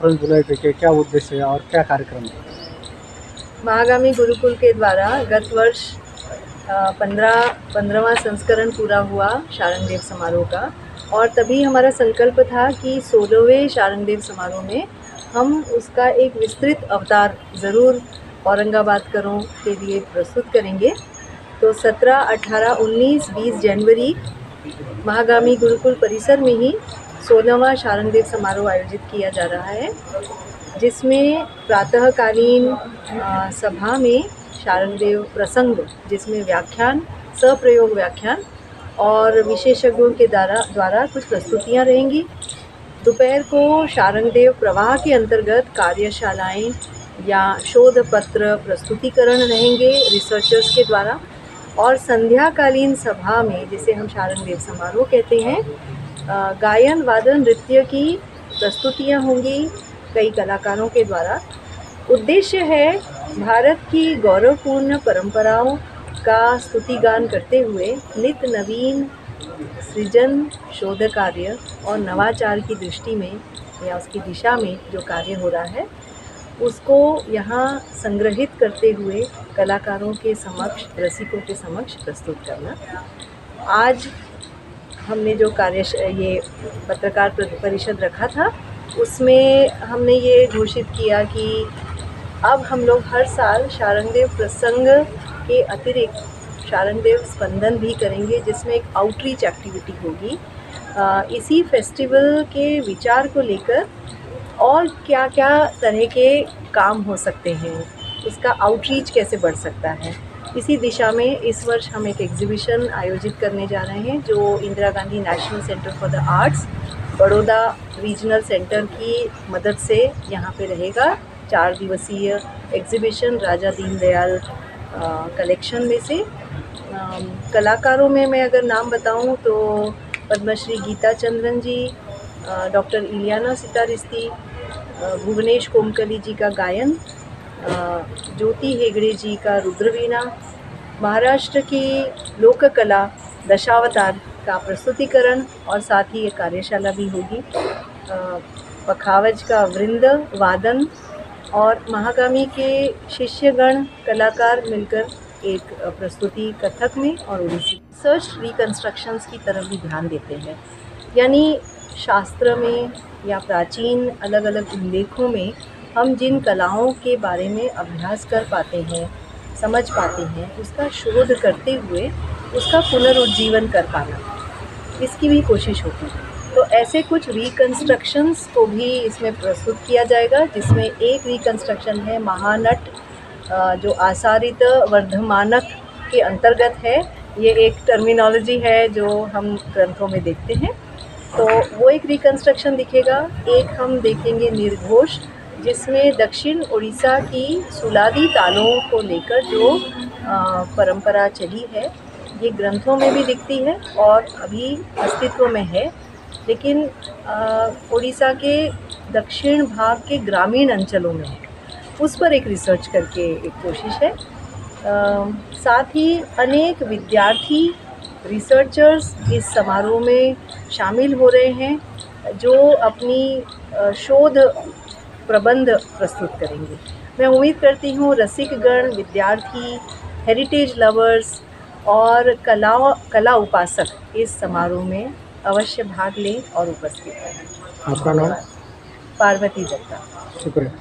Conference बुलाए थे कि क्या उद्देश्य है और क्या कार्यक्रम है? महागामी गुरुकुल के द्वारा गत वर्ष 15वां संस्करण पूरा हुआ शारंगदेव समारोह का, और तभी हमारा संकल्प था कि 16वें शारंगदेव समारोह में हम उसका एक विस्तृत अवतार ज़रूर औरंगाबाद करों के लिए प्रस्तुत करेंगे। तो 17, 18, 19, 20 जनवरी महागामी गुरुकुल परिसर में ही 16वां शारंगदेव समारोह आयोजित किया जा रहा है, जिसमें प्रातःकालीन सभा में शारंगदेव प्रसंग, जिसमें व्याख्यान, सप्रयोग व्याख्यान और विशेषज्ञों के द्वारा कुछ प्रस्तुतियां रहेंगी। दोपहर को शारंगदेव प्रवाह के अंतर्गत कार्यशालाएं या शोध पत्र प्रस्तुतिकरण रहेंगे रिसर्चर्स के द्वारा, और संध्याकालीन सभा में, जिसे हम शारंगदेव समारोह कहते हैं, गायन, वादन, नृत्य की प्रस्तुतियां होंगी कई कलाकारों के द्वारा। उद्देश्य है भारत की गौरवपूर्ण परंपराओं का स्तुतिगान करते हुए नित्य नवीन सृजन, शोध कार्य और नवाचार की दृष्टि में या उसकी दिशा में जो कार्य हो रहा है उसको यहाँ संग्रहित करते हुए कलाकारों के समक्ष, रसिकों के समक्ष प्रस्तुत करना। आज हमने जो ये पत्रकार परिषद रखा था, उसमें हमने ये घोषित किया कि अब हम लोग हर साल शारंगदेव प्रसंग के अतिरिक्त शारंगदेव स्पंदन भी करेंगे, जिसमें एक आउटरीच एक्टिविटी होगी। इसी फेस्टिवल के विचार को लेकर और क्या क्या तरह के काम हो सकते हैं, इसका आउटरीच कैसे बढ़ सकता है, इसी दिशा में इस वर्ष हम एक एग्जीबिशन आयोजित करने जा रहे हैं, जो Indira Gandhi national centre for the arts, Baroda regional centre की मदद से यहाँ पे रहेगा। 4 दिवसीय एग्जीबिशन राजा दीनदयाल कलेक्शन में से। कलाकारों में मैं अगर नाम बताऊं तो पद्मश्री गीता चंद्रन जी, डॉक्टर इलियाना सितारिस्ती, भुवनेश कोमकली जी का गायन, ज्योति हेगड़े जी का रुद्रवीणा, महाराष्ट्र की लोक कला दशावतार का प्रस्तुतिकरण, और साथ ही एक कार्यशाला भी होगी। पखावज का वृंद वादन और महागामी के शिष्यगण कलाकार मिलकर एक प्रस्तुति कथक में और उड़ीसी रिसर्च रिकंस्ट्रक्शंस की तरफ भी ध्यान देते हैं। यानी शास्त्र में या प्राचीन अलग अलग उल्लेखों में हम जिन कलाओं के बारे में अभ्यास कर पाते हैं, समझ पाते हैं, उसका शोध करते हुए उसका पुनरुज्जीवन कर पाना, इसकी भी कोशिश होती है। तो ऐसे कुछ रिकंस्ट्रक्शंस को भी इसमें प्रस्तुत किया जाएगा, जिसमें एक रिकंस्ट्रक्शन है महानट, जो आसारित वर्धमानक के अंतर्गत है। ये एक टर्मिनोलॉजी है जो हम ग्रंथों में देखते हैं। तो वो एक रिकंस्ट्रक्शन दिखेगा। एक हम देखेंगे निर्घोष, जिसमें दक्षिण उड़ीसा की सुलादी तालों को लेकर जो परंपरा चली है, ये ग्रंथों में भी दिखती है और अभी अस्तित्व में है, लेकिन उड़ीसा के दक्षिण भाग के ग्रामीण अंचलों में है। उस पर एक रिसर्च करके एक कोशिश है। साथ ही अनेक विद्यार्थी रिसर्चर्स इस समारोह में शामिल हो रहे हैं, जो अपनी शोध प्रबंध प्रस्तुत करेंगे। मैं उम्मीद करती हूँ रसिकगण, विद्यार्थी, हेरिटेज लवर्स और कला उपासक इस समारोह में अवश्य भाग लें और उपस्थित रहें। आपका नाम? पार्वती दत्ता। शुक्रिया।